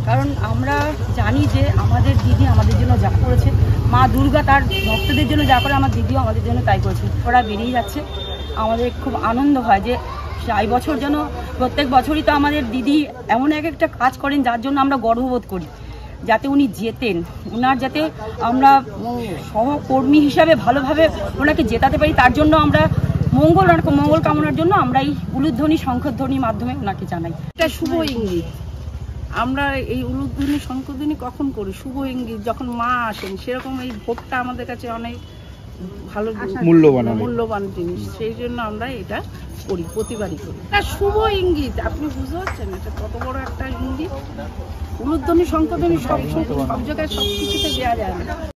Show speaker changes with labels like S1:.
S1: কারণ আমরা জানি যে আমাদের দিদি আমাদের জন্য যা করেছে, মা দুর্গা তার ভক্তদের জন্য যা করে আমার দিদিও আমাদের জন্য তাই করেছে। ওরা বেরিয়ে যাচ্ছে, আমাদের খুব আনন্দ হয় যে এই বছর যেন প্রত্যেক বছরই তো আমাদের দিদি এমন এক একটা কাজ করেন যার জন্য আমরা গর্ববোধ করি, যাতে উনি জেতেন, ওনার যাতে আমরা সহকর্মী হিসাবে ভালোভাবে ওনাকে জেতাতে পারি, তার জন্য আমরা মঙ্গল কামনার জন্য আমরা এই উলুধ্বনি শঙ্খধ্বনির মাধ্যমে ওনাকে জানাই।
S2: এটা শুভ ইঙ্গিত। আমরা এই উলুধ্বনি শঙ্খধ্বনি কখন করি? শুভ ইঙ্গিত যখন মা আসেন, সেরকম এই ভোগটা আমাদের কাছে অনেক ভালো মূল্যবান জিনিস, সেই জন্য আমরা এটা করি, প্রতিবারই করি। এটা শুভ ইঙ্গিত, আপনি বুঝতে পারছেন এটা কত বড় একটা ইঙ্গিত। উলুধ্বনি শঙ্খধ্বনি সব জায়গায় সব কিছুতে দেওয়া যায় না।